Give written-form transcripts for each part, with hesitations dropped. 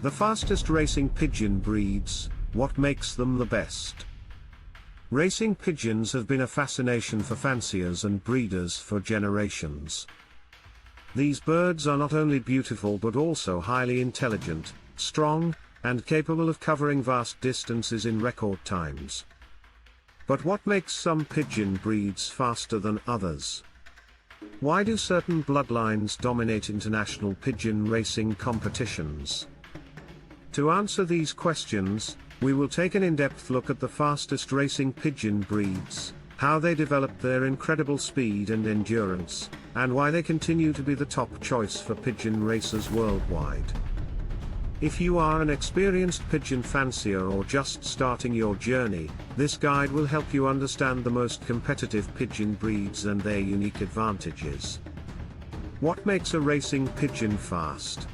The fastest racing pigeon breeds, what makes them the best? Racing pigeons have been a fascination for fanciers and breeders for generations. These birds are not only beautiful but also highly intelligent, strong, and capable of covering vast distances in record times. But what makes some pigeon breeds faster than others? Why do certain bloodlines dominate international pigeon racing competitions? To answer these questions, we will take an in-depth look at the fastest racing pigeon breeds, how they developed their incredible speed and endurance, and why they continue to be the top choice for pigeon racers worldwide. If you are an experienced pigeon fancier or just starting your journey, this guide will help you understand the most competitive pigeon breeds and their unique advantages. What makes a racing pigeon fast?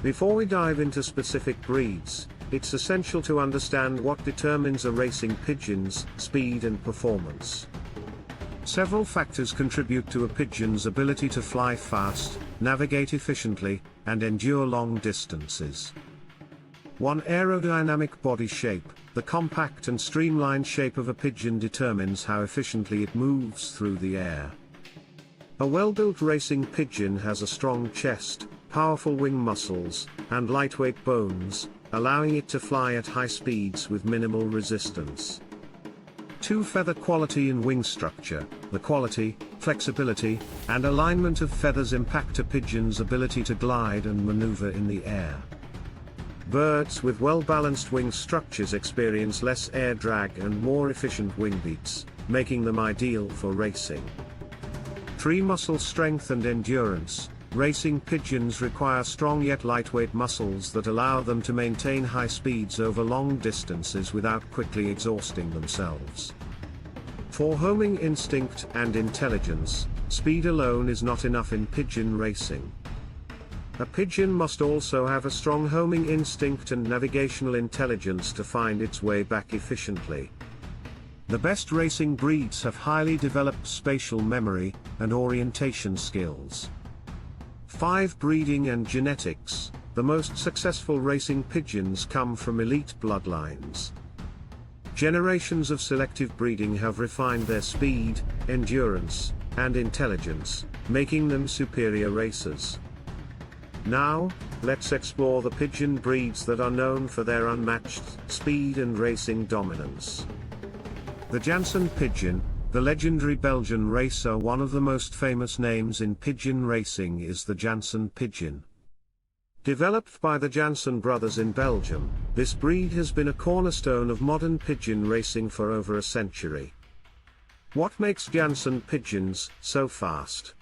Before we dive into specific breeds, it's essential to understand what determines a racing pigeon's speed and performance. Several factors contribute to a pigeon's ability to fly fast, navigate efficiently, and endure long distances. 1. Aerodynamic body shape. The compact and streamlined shape of a pigeon determines how efficiently it moves through the air. A well-built racing pigeon has a strong chest, powerful wing muscles, and lightweight bones, allowing it to fly at high speeds with minimal resistance. 2. Feather quality and wing structure. The quality, flexibility, and alignment of feathers impact a pigeon's ability to glide and maneuver in the air. Birds with well-balanced wing structures experience less air drag and more efficient wing beats, making them ideal for racing. 3. Muscle strength and endurance. Racing pigeons require strong yet lightweight muscles that allow them to maintain high speeds over long distances without quickly exhausting themselves. 4. Homing instinct and intelligence. Speed alone is not enough in pigeon racing. A pigeon must also have a strong homing instinct and navigational intelligence to find its way back efficiently. The best racing breeds have highly developed spatial memory and orientation skills. 5. Breeding and genetics. The most successful racing pigeons come from elite bloodlines. Generations of selective breeding have refined their speed, endurance, and intelligence, making them superior racers. Now, let's explore the pigeon breeds that are known for their unmatched speed and racing dominance. The Jansen Pigeon. The legendary Belgian racer. One of the most famous names in pigeon racing is the Jansen Pigeon. Developed by the Jansen brothers in Belgium, this breed has been a cornerstone of modern pigeon racing for over a century. What makes Jansen pigeons so fast?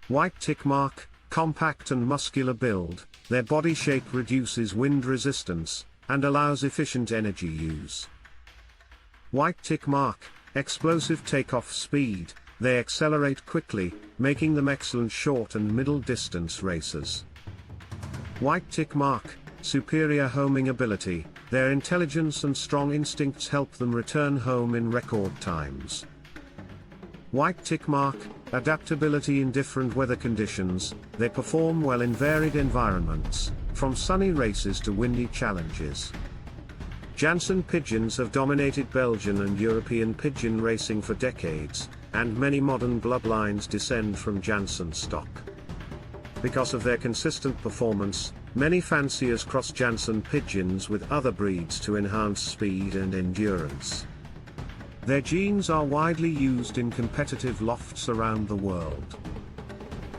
White tick mark, compact and muscular build. Their body shape reduces wind resistance and allows efficient energy use. White tick mark. Explosive takeoff speed. They accelerate quickly, making them excellent short and middle distance racers. White tick mark. Superior homing ability. Their intelligence and strong instincts help them return home in record times. White tick mark. Adaptability in different weather conditions. They perform well in varied environments, from sunny races to windy challenges. Jansen pigeons have dominated Belgian and European pigeon racing for decades, and many modern bloodlines descend from Jansen stock. Because of their consistent performance, many fanciers cross Jansen pigeons with other breeds to enhance speed and endurance. Their genes are widely used in competitive lofts around the world.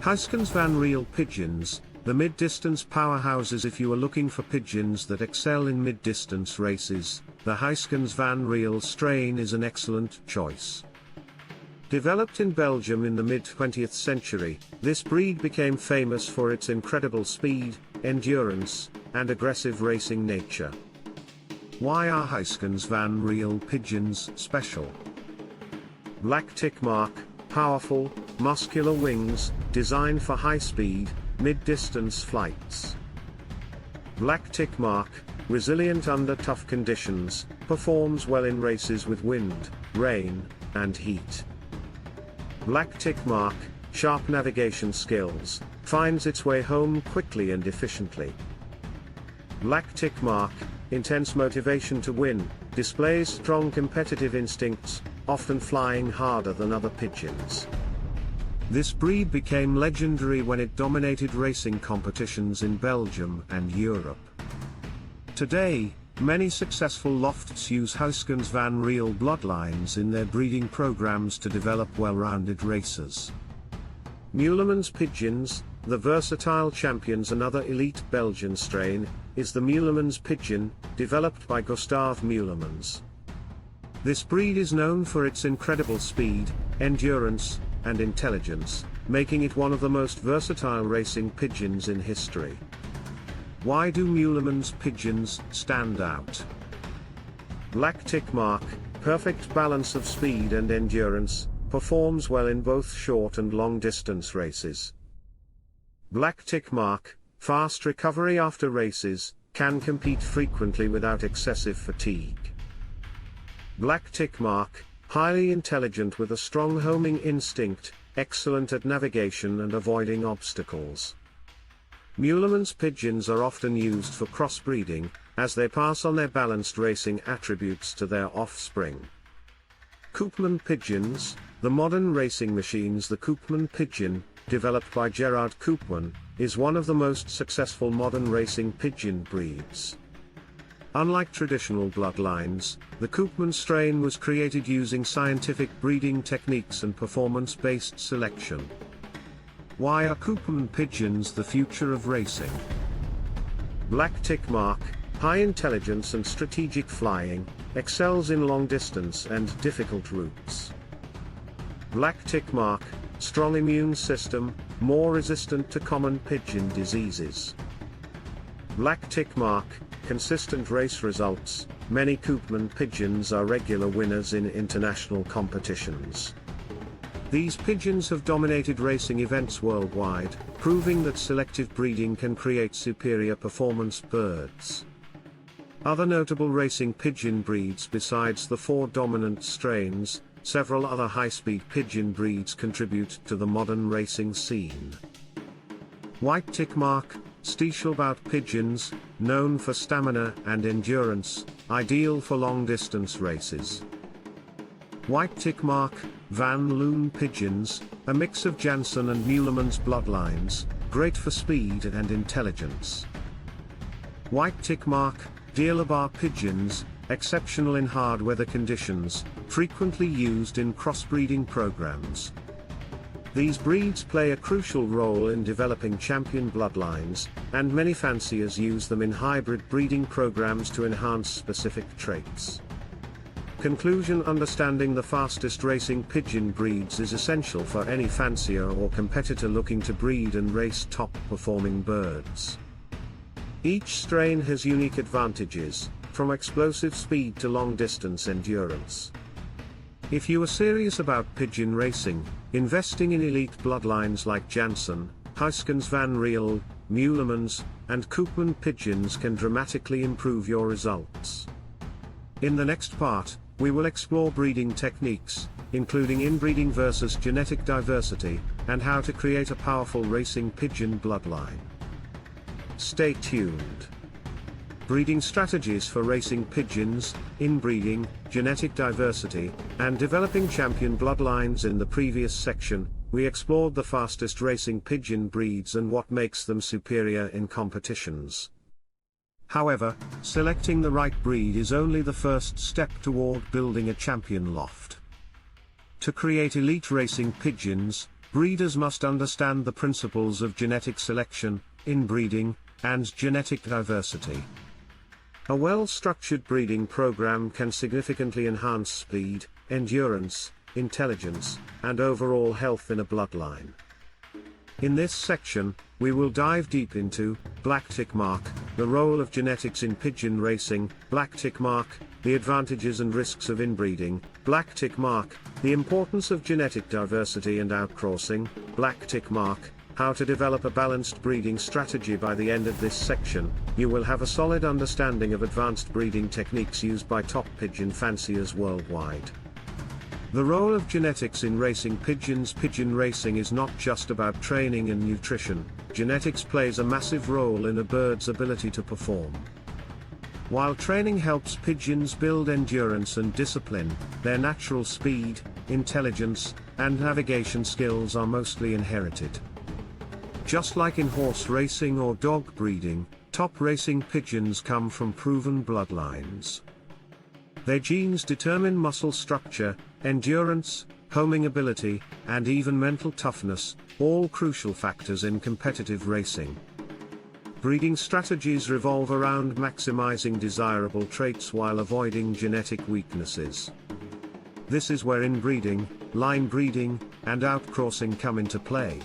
Huyscans van Riel pigeons. The mid-distance powerhouses. If you are looking for pigeons that excel in mid-distance races, the Huyscans van Riel strain is an excellent choice. Developed in Belgium in the mid-20th century, this breed became famous for its incredible speed, endurance, and aggressive racing nature. Why are Huyscans van Riel pigeons special? Black tick mark, powerful, muscular wings, designed for high speed, mid-distance flights. Black tick mark, resilient under tough conditions, performs well in races with wind, rain, and heat. Black tick mark, sharp navigation skills, finds its way home quickly and efficiently. Black tick mark, intense motivation to win, displays strong competitive instincts, often flying harder than other pigeons. This breed became legendary when it dominated racing competitions in Belgium and Europe. Today, many successful lofts use Huisken's Van Riel bloodlines in their breeding programs to develop well-rounded racers. Meulemans Pigeons, the versatile champion's another elite Belgian strain, is the Meulemans Pigeon, developed by Gustav Meulemans. This breed is known for its incredible speed, endurance, and intelligence, making it one of the most versatile racing pigeons in history. Why do Meulemans pigeons stand out? Black tick mark, perfect balance of speed and endurance, performs well in both short and long distance races. Black tick mark, fast recovery after races, can compete frequently without excessive fatigue. Black tick mark, highly intelligent with a strong homing instinct, excellent at navigation and avoiding obstacles. Meulemans pigeons are often used for crossbreeding, as they pass on their balanced racing attributes to their offspring. Koopman pigeons, the modern racing machines. The Koopman pigeon, developed by Gerard Koopman, is one of the most successful modern racing pigeon breeds. Unlike traditional bloodlines, the Koopman strain was created using scientific breeding techniques and performance-based selection. Why are Koopman pigeons the future of racing? Black tick mark, high intelligence and strategic flying, excels in long distance and difficult routes. Black tick mark, strong immune system, more resistant to common pigeon diseases. Black tick mark, consistent race results, many Koopman pigeons are regular winners in international competitions. These pigeons have dominated racing events worldwide, proving that selective breeding can create superior performance birds. Other notable racing pigeon breeds besides the 4 dominant strains, several other high-speed pigeon breeds contribute to the modern racing scene. White tick mark, Stiechelbout pigeons, known for stamina and endurance, ideal for long-distance races. White tick mark, Van Loon pigeons, a mix of Janssen and Meulemans bloodlines, great for speed and intelligence. White tick mark, Dieulabar pigeons, exceptional in hard weather conditions, frequently used in crossbreeding programs. These breeds play a crucial role in developing champion bloodlines, and many fanciers use them in hybrid breeding programs to enhance specific traits. Conclusion: understanding the fastest racing pigeon breeds is essential for any fancier or competitor looking to breed and race top-performing birds. Each strain has unique advantages, from explosive speed to long-distance endurance. If you are serious about pigeon racing, investing in elite bloodlines like Janssen, Huisken's Van Riel, Meulemans, and Koopman pigeons can dramatically improve your results. In the next part, we will explore breeding techniques, including inbreeding versus genetic diversity, and how to create a powerful racing pigeon bloodline. Stay tuned. Breeding strategies for racing pigeons, inbreeding, genetic diversity, and developing champion bloodlines. In the previous section, we explored the fastest racing pigeon breeds and what makes them superior in competitions. However, selecting the right breed is only the first step toward building a champion loft. To create elite racing pigeons, breeders must understand the principles of genetic selection, inbreeding, and genetic diversity. A well-structured breeding program can significantly enhance speed, endurance, intelligence, and overall health in a bloodline. In this section, we will dive deep into black tick mark, the role of genetics in pigeon racing, black tick mark, the advantages and risks of inbreeding, black tick mark, the importance of genetic diversity and outcrossing, black tick mark, how to develop a balanced breeding strategy. By the end of this section, you will have a solid understanding of advanced breeding techniques used by top pigeon fanciers worldwide. The role of genetics in racing pigeons. Pigeon racing is not just about training and nutrition. Genetics plays a massive role in a bird's ability to perform. While training helps pigeons build endurance and discipline, their natural speed, intelligence, and navigation skills are mostly inherited. Just like in horse racing or dog breeding, top racing pigeons come from proven bloodlines. Their genes determine muscle structure, endurance, homing ability, and even mental toughness, all crucial factors in competitive racing. Breeding strategies revolve around maximizing desirable traits while avoiding genetic weaknesses. This is where inbreeding, line breeding, and outcrossing come into play.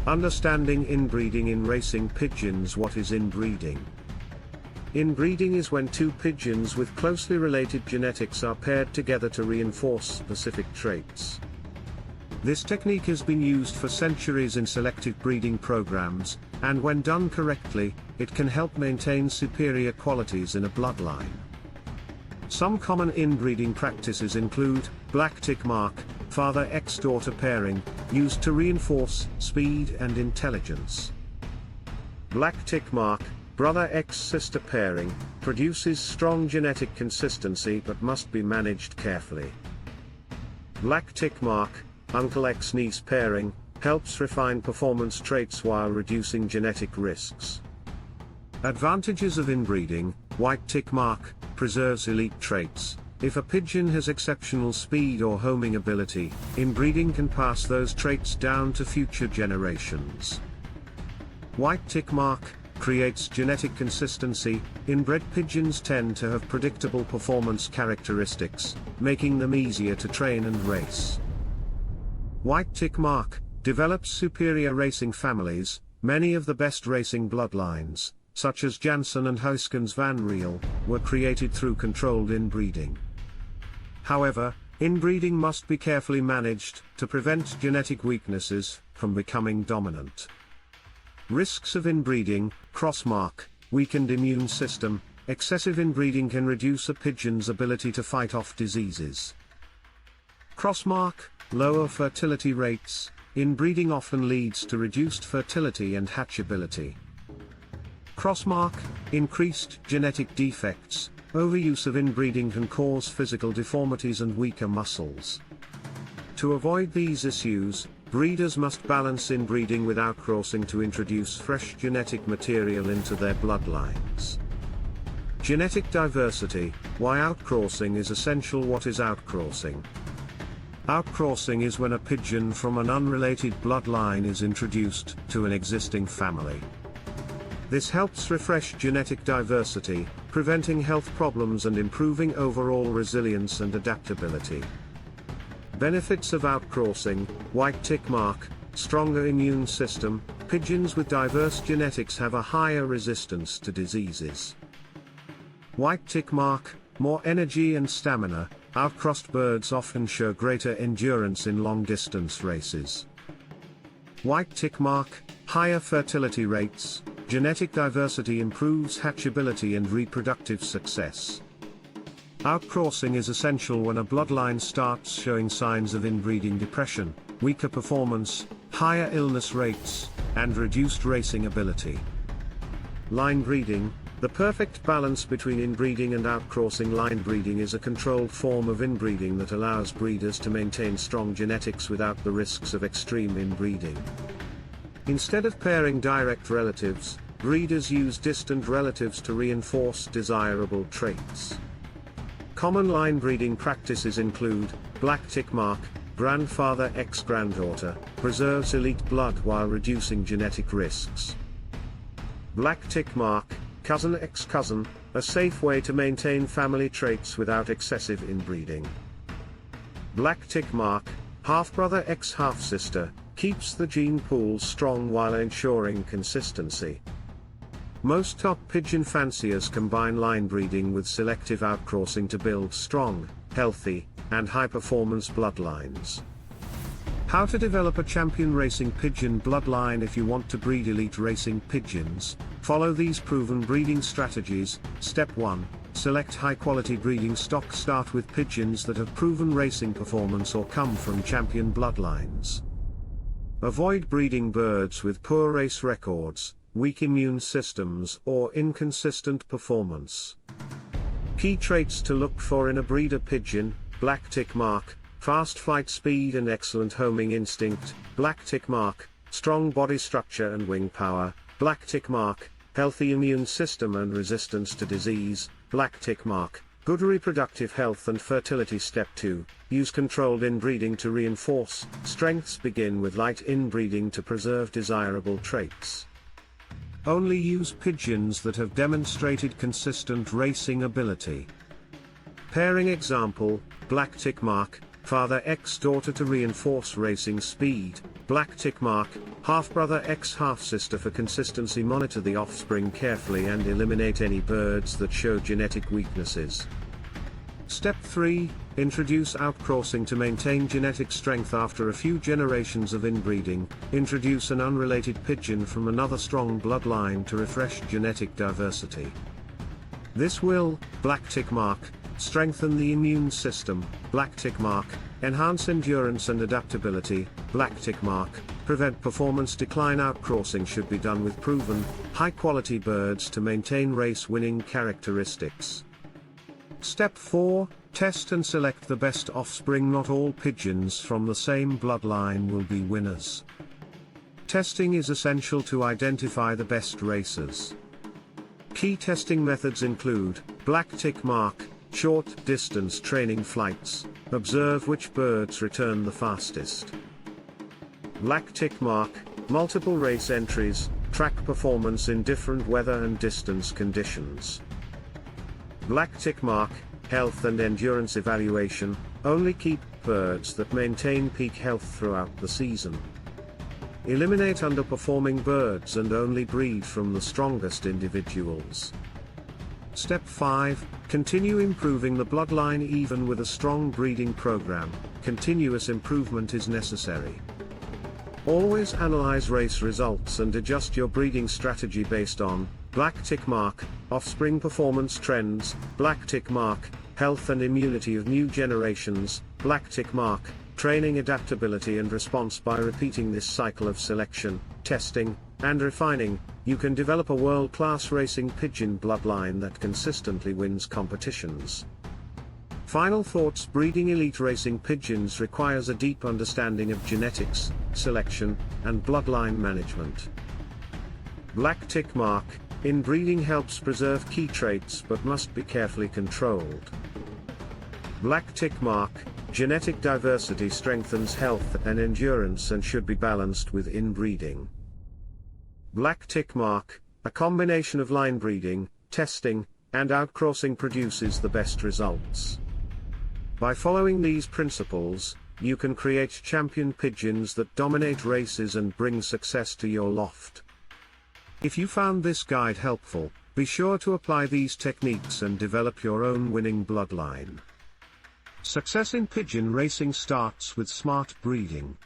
Understanding inbreeding in racing pigeons. What is inbreeding? Inbreeding is when two pigeons with closely related genetics are paired together to reinforce specific traits. This technique has been used for centuries in selective breeding programs, and when done correctly, it can help maintain superior qualities in a bloodline. Some common inbreeding practices include black tick mark, father-X-daughter pairing, used to reinforce speed and intelligence. Black tick mark, brother-X-sister pairing, produces strong genetic consistency but must be managed carefully. Black tick mark, uncle-X-niece pairing, helps refine performance traits while reducing genetic risks. Advantages of inbreeding. White tick mark, preserves elite traits. If a pigeon has exceptional speed or homing ability, inbreeding can pass those traits down to future generations. White tick mark, creates genetic consistency. Inbred pigeons tend to have predictable performance characteristics, making them easier to train and race. White tick mark, develops superior racing families. Many of the best racing bloodlines, such as Janssen and Huiskens van Riel, were created through controlled inbreeding. However, inbreeding must be carefully managed to prevent genetic weaknesses from becoming dominant. Risks of inbreeding. Crossmark, weakened immune system. Excessive inbreeding can reduce a pigeon's ability to fight off diseases. Crossmark, lower fertility rates. Inbreeding often leads to reduced fertility and hatchability. Crossmark, increased genetic defects. Overuse of inbreeding can cause physical deformities and weaker muscles. To avoid these issues, breeders must balance inbreeding with outcrossing to introduce fresh genetic material into their bloodlines. Genetic diversity. Why outcrossing is essential. What is outcrossing? Outcrossing is when a pigeon from an unrelated bloodline is introduced to an existing family. This helps refresh genetic diversity, preventing health problems and improving overall resilience and adaptability. Benefits of outcrossing. White tick mark, stronger immune system. Pigeons with diverse genetics have a higher resistance to diseases. White tick mark, more energy and stamina. Outcrossed birds often show greater endurance in long-distance races. White tick mark, higher fertility rates. Genetic diversity improves hatchability and reproductive success. Outcrossing is essential when a bloodline starts showing signs of inbreeding depression, weaker performance, higher illness rates, and reduced racing ability. Line breeding. The perfect balance between inbreeding and outcrossing. Line breeding is a controlled form of inbreeding that allows breeders to maintain strong genetics without the risks of extreme inbreeding. Instead of pairing direct relatives, breeders use distant relatives to reinforce desirable traits. Common line breeding practices include black tick mark, grandfather-X-granddaughter, preserves elite blood while reducing genetic risks. Black tick mark, cousin-X-cousin, a safe way to maintain family traits without excessive inbreeding. Black tick mark, half-brother-X-half-sister, keeps the gene pool strong while ensuring consistency. Most top pigeon fanciers combine line breeding with selective outcrossing to build strong, healthy, and high-performance bloodlines. How to develop a champion racing pigeon bloodline. If you want to breed elite racing pigeons, follow these proven breeding strategies. Step 1. Select high-quality breeding stock. Start with pigeons that have proven racing performance or come from champion bloodlines. Avoid breeding birds with poor race records, weak immune systems, or inconsistent performance. Key traits to look for in a breeder pigeon: black tick mark, fast flight speed and excellent homing instinct; black tick mark, strong body structure and wing power; black tick mark, healthy immune system and resistance to disease; black tick mark, good reproductive health and fertility. Step 2. Use controlled inbreeding to reinforce strengths. Begin with light inbreeding to preserve desirable traits. Only use pigeons that have demonstrated consistent racing ability. Pairing example: black tick mark, father x daughter to reinforce racing speed; black tick mark, half-brother x half-sister for consistency. Monitor the offspring carefully and eliminate any birds that show genetic weaknesses. Step 3. Introduce outcrossing to maintain genetic strength. After a few generations of inbreeding, introduce an unrelated pigeon from another strong bloodline to refresh genetic diversity. This will: black tick mark, strengthen the immune system; black tick mark, enhance endurance and adaptability; black tick mark, prevent performance decline. Outcrossing should be done with proven, high-quality birds to maintain race-winning characteristics. Step 4. Test and select the best offspring. Not all pigeons from the same bloodline will be winners. Testing is essential to identify the best racers. Key testing methods include: black tick mark, short distance training flights, observe which birds return the fastest; black tick mark, multiple race entries, track performance in different weather and distance conditions; black tick mark, health and endurance evaluation, only keep birds that maintain peak health throughout the season; eliminate underperforming birds and only breed from the strongest individuals. Step 5. Continue improving the bloodline. Even with a strong breeding program, continuous improvement is necessary. Always analyze race results and adjust your breeding strategy based on: black tick mark, offspring performance trends; black tick mark, health and immunity of new generations; black tick mark, training adaptability and response. By repeating this cycle of selection, testing, and refining, you can develop a world-class racing pigeon bloodline that consistently wins competitions. Final thoughts: breeding elite racing pigeons requires a deep understanding of genetics, selection, and bloodline management. Black tick mark, inbreeding helps preserve key traits but must be carefully controlled. Black tick mark, genetic diversity strengthens health and endurance and should be balanced with inbreeding. Black tick mark, a combination of linebreeding, testing, and outcrossing produces the best results. By following these principles, you can create champion pigeons that dominate races and bring success to your loft. If you found this guide helpful, be sure to apply these techniques and develop your own winning bloodline. Success in pigeon racing starts with smart breeding.